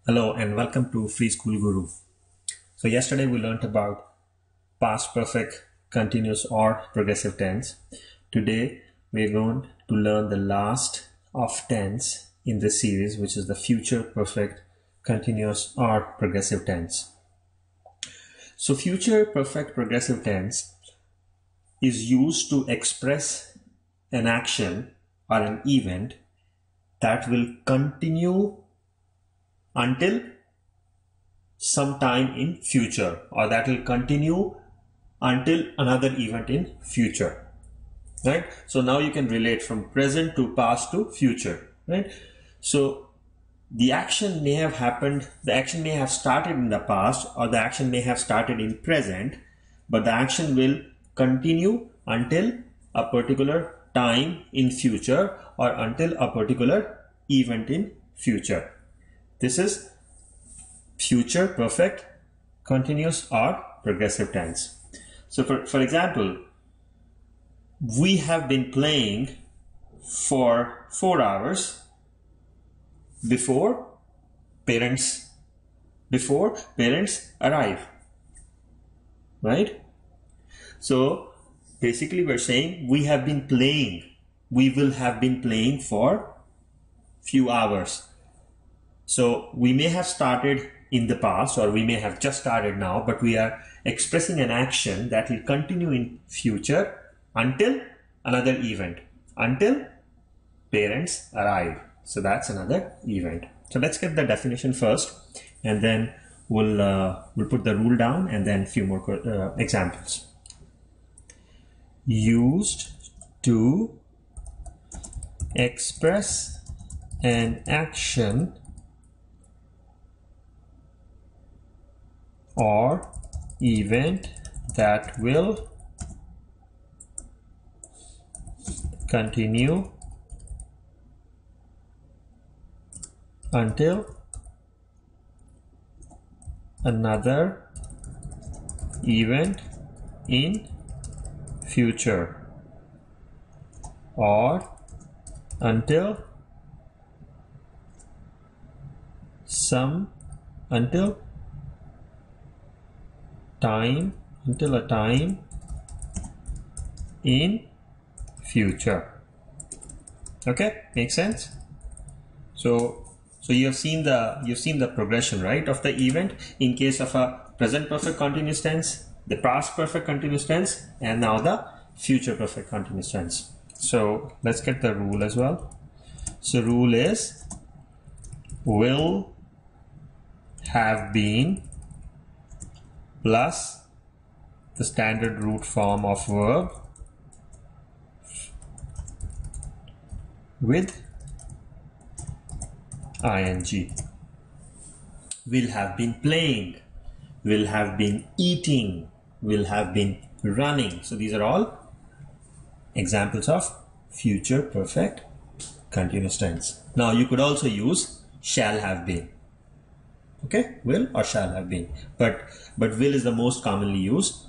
Hello and welcome to Free School Guru. So yesterday we learned about past perfect, continuous or progressive tense. Today we're going to learn the last of tense in this series, which is the future perfect, continuous or progressive tense. So future perfect progressive tense is used to express an action or an event that will continue until some time in future, or that will continue until another event in future, right? So now you can relate from present to past to future, right? So the action may have happened, the action may have started in the past, or the action may have started in present, but the action will continue until a particular time in future or until a particular event in future. This is future perfect, continuous or progressive tense. So for example, we have been playing for 4 hours before parents arrive, right? So basically we're saying we will have been playing for few hours. So we may have started in the past or we may have just started now, but we are expressing an action that will continue in future until another event, until parents arrive. So that's another event. So let's get the definition first, and then we'll put the rule down and then a few more examples. Used to express an action or event that will continue until another event in future, or until a time in future. Okay, makes sense? So you've seen the progression, right, of the event in case of a present perfect continuous tense, the past perfect continuous tense, and now the future perfect continuous tense. So let's get the rule as well. So rule is will have been plus the standard root form of verb with ing. Will have been playing, will have been eating, will have been running. So these are all examples of future perfect continuous tense. Now you could also use shall have been. Okay, will or shall have been, but will is the most commonly used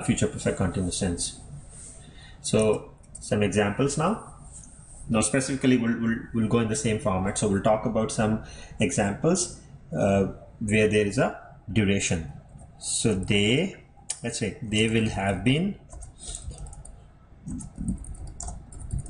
future perfect continuous tense. So some examples now. Now specifically we'll go in the same format. So we'll talk about some examples where there is a duration. So let's say they will have been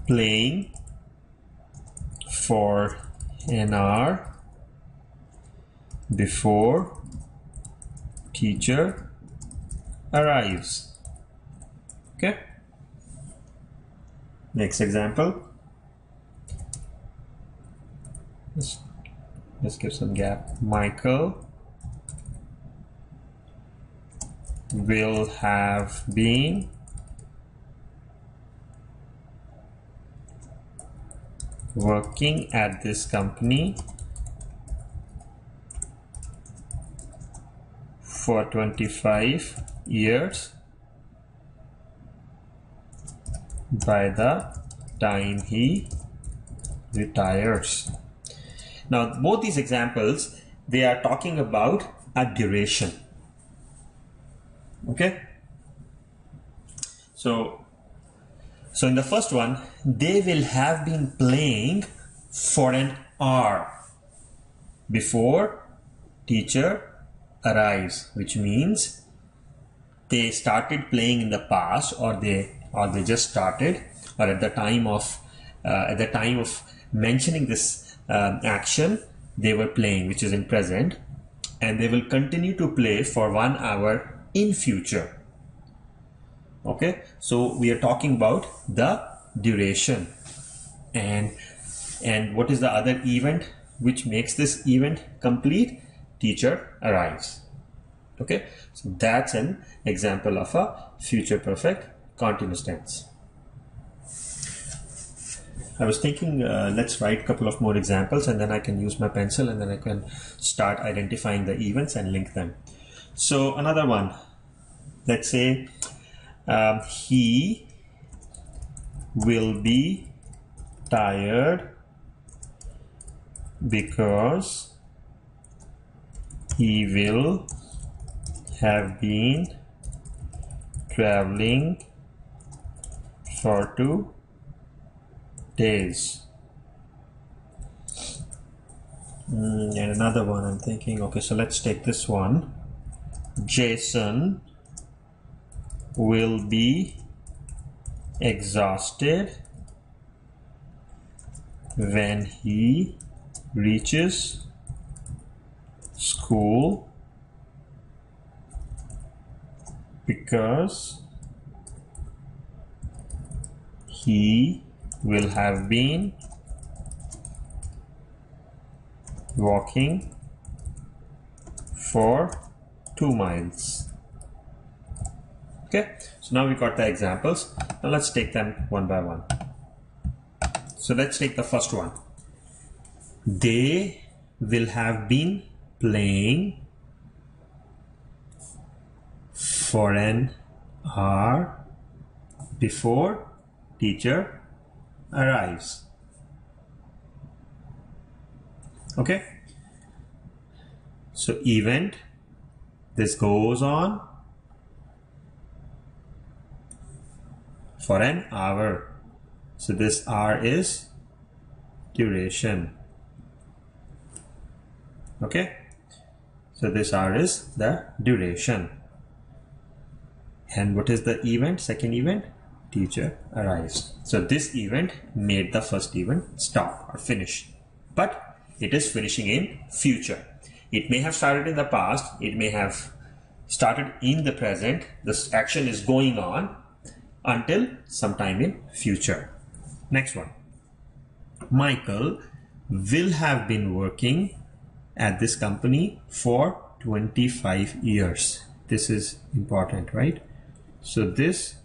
playing for an hour before teacher arrives. Okay, next example. Let's give some gap. Michael will have been working at this company for 25 years by the time he retires. Now both these examples, they are talking about a duration. Okay, so in the first one, they will have been playing for an hour before teacher arrives, which means they started playing in the past, or they just started, or at the time of mentioning this action, they were playing, which is in present, and they will continue to play for 1 hour in future. Okay, so we are talking about the duration. And what is the other event which makes this event complete? Teacher arrives. Okay, so that's an example of a future perfect continuous tense. I was thinking let's write a couple of more examples, and then I can use my pencil, and then I can start identifying the events and link them. So another one, let's say he will be tired because he will have been traveling for 2 days. And another one I'm thinking, okay, so let's take this one. Jason will be exhausted when he reaches school because he will have been walking for 2 miles. Okay, so now we got the examples. Now let's take them one by one. So let's take the first one. They will have been playing for an hour before teacher arrives. Okay, so event, this goes on for an hour. So this hour is duration. Okay, so this hour is the duration. And what is the event? Second event, teacher arrives. So this event made the first event stop or finish, but it is finishing in future. It may have started in the past, it may have started in the present. This action is going on until sometime in future. Next one. Michael will have been working at this company for 25 years. This is important, right? So this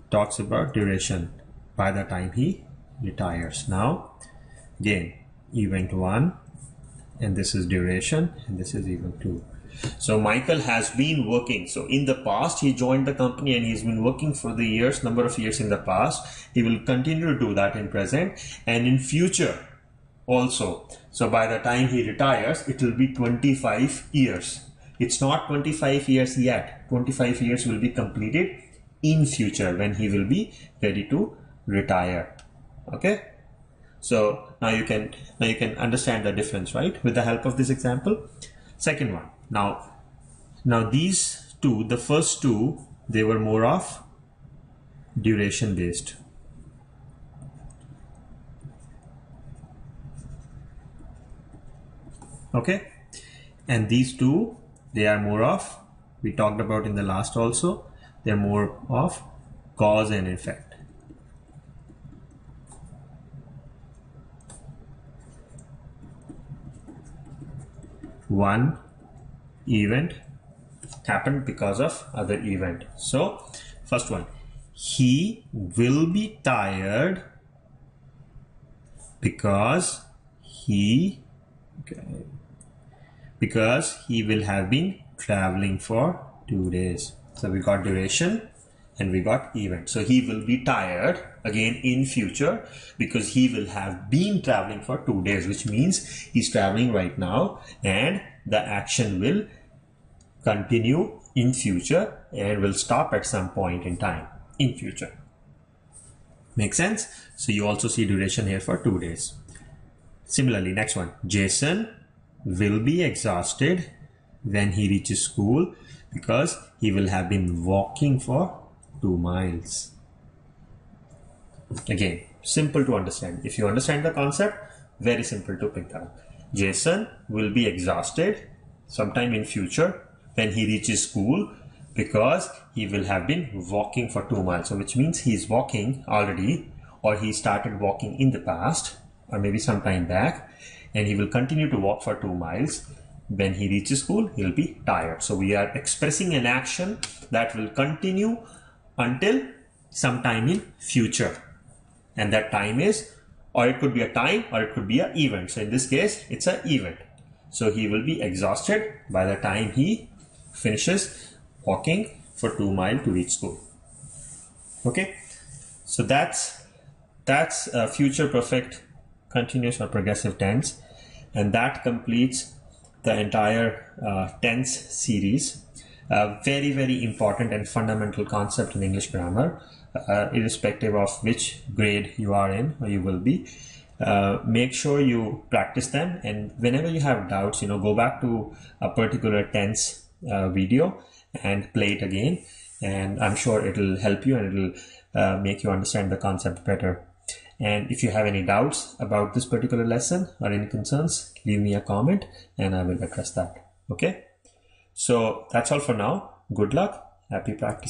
talks about duration by the time he retires. Now again, event 1, and this is duration, and this is event 2. So Michael has been working. So in the past, he joined the company and he's been working for the years, number of years in the past. He will continue to do that in present and in future also. So by the time he retires, it will be 25 years. It's not 25 years yet. 25 years will be completed in future when he will be ready to retire. Okay. So now you can understand the difference, right? With the help of this example. Second one. Now these two, the first two, they were more of duration based. Okay, and these two, they are more of, we talked about in the last also, they're more of cause and effect. One event happened because of other event. So first one, he will be tired because he will have been traveling for 2 days. So we got duration and we got event. So he will be tired again in future because he will have been traveling for 2 days, which means he's traveling right now, and the action will continue in future and will stop at some point in time in future. Make sense? So you also see duration here for 2 days. Similarly, next one, Jason will be exhausted when he reaches school because he will have been walking for 2 miles. Again, simple to understand. If you understand the concept, very simple to pick that up. Jason will be exhausted sometime in future when he reaches school because he will have been walking for 2 miles. So which means he is walking already, or he started walking in the past or maybe some time back, and he will continue to walk for 2 miles. When he reaches school, he'll be tired. So we are expressing an action that will continue until some time in future. And that time is, or it could be a time or it could be an event. So in this case, it's an event. So he will be exhausted by the time he finishes walking for 2 miles to reach school. Okay. So that's future perfect continuous or progressive tense. And that completes the entire tense series. Very, very important and fundamental concept in English grammar, irrespective of which grade you are in or you will be. Make sure you practice them, and whenever you have doubts, go back to a particular tense video and play it again, and I'm sure it'll help you and it'll make you understand the concept better. And if you have any doubts about this particular lesson or any concerns, leave me a comment and I will address that. Okay, so that's all for now. Good luck. Happy practice.